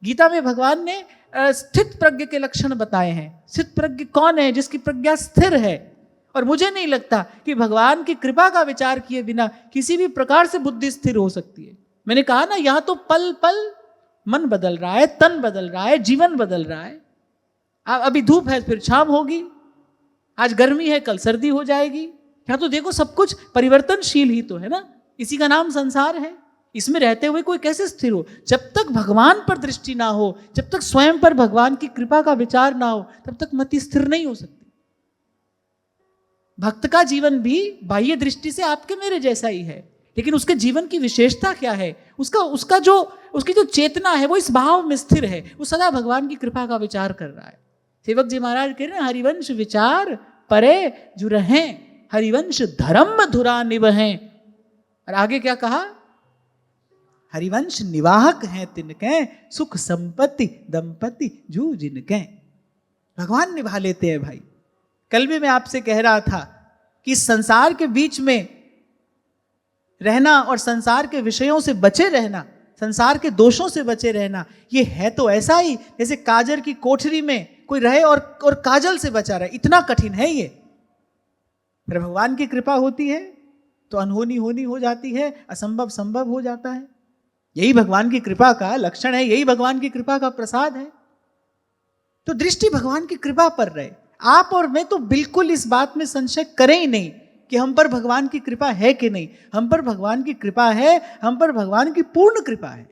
गीता में भगवान ने स्थित प्रज्ञ के लक्षण बताए हैं। स्थित प्रज्ञ कौन है? जिसकी प्रज्ञा स्थिर है। और मुझे नहीं लगता कि भगवान की कृपा का विचार किए बिना किसी भी प्रकार से बुद्धि स्थिर हो सकती है। मैंने कहा ना, यहां तो पल पल मन बदल रहा है, तन बदल रहा है, जीवन बदल रहा है। अभी धूप है, फिर शाम होगी। आज गर्मी है, कल सर्दी हो जाएगी। यहाँ तो देखो, सब कुछ परिवर्तनशील ही तो है ना। इसी का नाम संसार है। इसमें रहते हुए कोई कैसे स्थिर हो? जब तक भगवान पर दृष्टि ना हो, जब तक स्वयं पर भगवान की कृपा का विचार ना हो, तब तक मति स्थिर नहीं हो सकती। भक्त का जीवन भी बाह्य दृष्टि से आपके मेरे जैसा ही है, लेकिन उसके जीवन की विशेषता क्या है? उसकी जो चेतना है वो इस भाव में स्थिर है। वो सदा भगवान की कृपा का विचार कर रहा है। सेवक जी महाराज कह रहे हैं, हरिवंश विचार परे जुरहें, हरिवंश धर्म धुरा निवहें। और आगे क्या कहा? हरिवंश निवाहक हैं तिनके, सुख संपत्ति दंपति जू जिनके। भगवान निभा लेते हैं भाई। कल भी मैं आपसे कह रहा था कि संसार के बीच में रहना और संसार के विषयों से बचे रहना, संसार के दोषों से बचे रहना, ये है तो ऐसा ही जैसे काजर की कोठरी में कोई रहे और काजल से बचा रहे। इतना कठिन है ये। फिर भगवान की कृपा होती है तो अनहोनी होनी हो जाती है, असंभव संभव हो जाता है। यही भगवान की कृपा का लक्षण है, यही भगवान की कृपा का प्रसाद है। तो दृष्टि भगवान की कृपा पर रहे। आप और मैं तो बिल्कुल इस बात में संशय करें ही नहीं कि हम पर भगवान की कृपा है कि नहीं। हम पर भगवान की कृपा है, हम पर भगवान की पूर्ण कृपा है।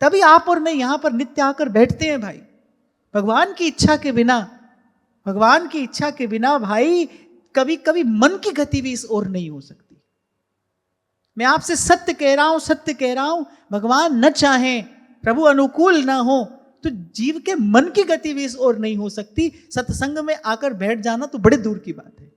तभी आप और मैं यहां पर नित्य आकर बैठते हैं भाई। भगवान की इच्छा के बिना, भगवान की इच्छा के बिना भाई कभी कभी मन की गति भी इस ओर नहीं हो सकती। मैं आपसे सत्य कह रहा हूं, सत्य कह रहा हूं। भगवान न चाहें, प्रभु अनुकूल ना हो, तो जीव के मन की गति भी इस ओर नहीं हो सकती। सत्संग में आकर बैठ जाना तो बड़े दूर की बात है।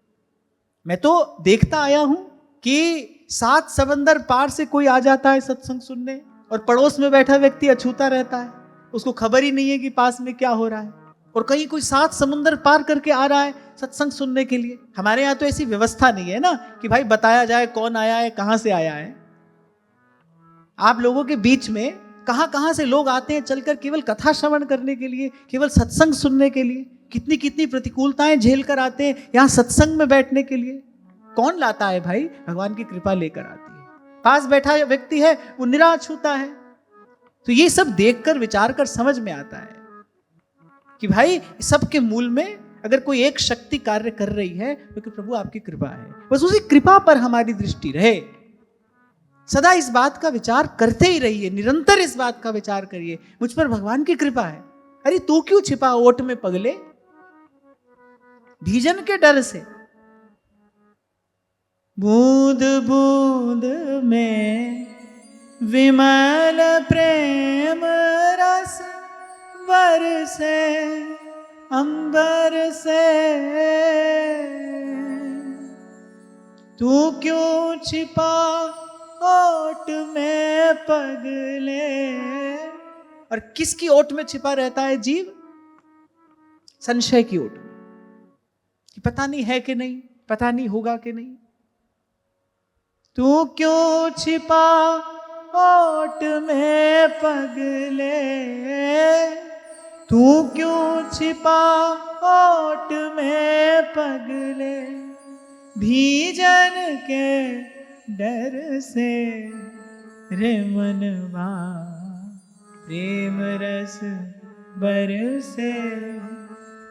मैं तो देखता आया हूं कि 7 समंदर पार से कोई आ जाता है सत्संग सुनने, और पड़ोस में बैठा व्यक्ति अछूता रहता है, उसको खबर ही नहीं है कि पास में क्या हो रहा है। और कहीं कोई 7 समुंदर पार करके आ रहा है सत्संग सुनने के लिए। हमारे यहाँ तो ऐसी व्यवस्था नहीं है ना कि भाई बताया जाए कौन आया है, कहां से आया है। आप लोगों के बीच में कहां कहां से लोग आते हैं चलकर केवल कथा श्रवण करने के लिए, केवल सत्संग सुनने के लिए। कितनी कितनी प्रतिकूलताएं झेल कर आते हैं यहां सत्संग में बैठने के लिए। कौन लाता है भाई? भगवान की कृपा लेकर आती है। पास बैठा व्यक्ति है वो निराश होता है। तो ये सब देखकर विचार कर समझ में आता है कि भाई सबके मूल में अगर कोई एक शक्ति कार्य कर रही है तो कि प्रभु आपकी कृपा है। बस उसी कृपा पर हमारी दृष्टि रहे। सदा इस बात का विचार करते ही रहिए, निरंतर इस बात का विचार करिए, मुझ पर भगवान की कृपा है। अरे तू क्यों छिपा ओट में पगले, भीजन के डर से। बूंद बूंद में विमल प्रेम रस बरसे अंबर से, तू क्यों छिपा ओट में पगले। और किसकी ओट में छिपा रहता है जीव? संशय की ओट में, कि पता नहीं है कि नहीं, पता नहीं होगा कि नहीं। तू क्यों छिपा ओट में पगले, तू क्यों छिपा ओट में पगले, भीजन के डर से रे मनवा प्रेम रस बरसे,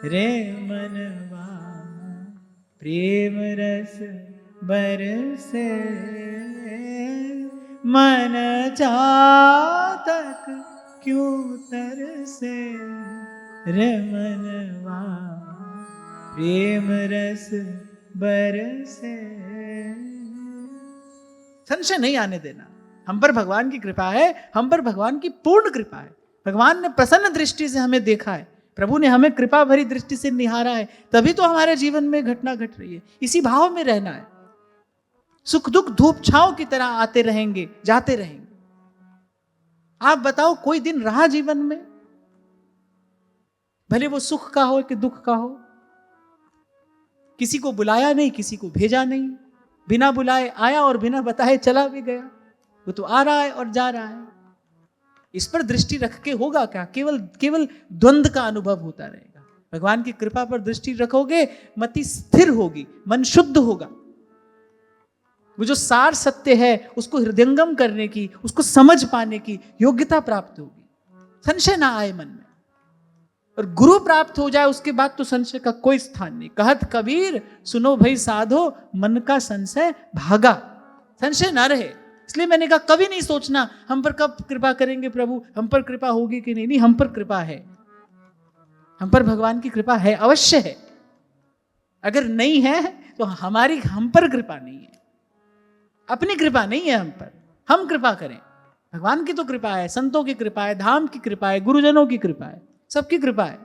रे मनवा प्रेम रस बरसे, मन चातक क्यों तरसे, रे मनवा प्रेम रस बरसे। संशय नहीं आने देना। हम पर भगवान की कृपा है, हम पर भगवान की पूर्ण कृपा है। भगवान ने प्रसन्न दृष्टि से हमें देखा है, प्रभु ने हमें कृपा भरी दृष्टि से निहारा है, तभी तो हमारे जीवन में घटना घट रही है। इसी भाव में रहना है। सुख दुख धूप छांव की तरह आते रहेंगे, जाते रहेंगे। आप बताओ, कोई दिन रहा जीवन में, भले वो सुख का हो कि दुख का हो, किसी को बुलाया नहीं, किसी को भेजा नहीं, बिना बुलाए आया और बिना बताए चला भी गया। वो तो आ रहा है और जा रहा है। इस पर दृष्टि रख के होगा क्या? केवल केवल द्वंद्व का अनुभव होता रहेगा। भगवान की कृपा पर दृष्टि रखोगे, मति स्थिर होगी, मन शुद्ध होगा। वो जो सार सत्य है उसको हृदयंगम करने की, उसको समझ पाने की योग्यता प्राप्त होगी, संशय ना आए मन में। और गुरु प्राप्त हो जाए उसके बाद तो संशय का कोई स्थान नहीं। कहत कबीर सुनो भाई साधो, मन का संशय भागा। संशय ना रहे। इसलिए मैंने कहा कभी नहीं सोचना हम पर कब कृपा करेंगे प्रभु, हम पर कृपा होगी कि नहीं। नहीं, हम पर कृपा है, हम पर भगवान की कृपा है, अवश्य है। अगर नहीं है तो हम पर कृपा नहीं है, अपनी कृपा नहीं है हम पर। हम कृपा करें, भगवान की तो कृपा है, संतों की कृपा है, धाम की कृपा है, गुरुजनों की कृपा है, सबकी कृपा है।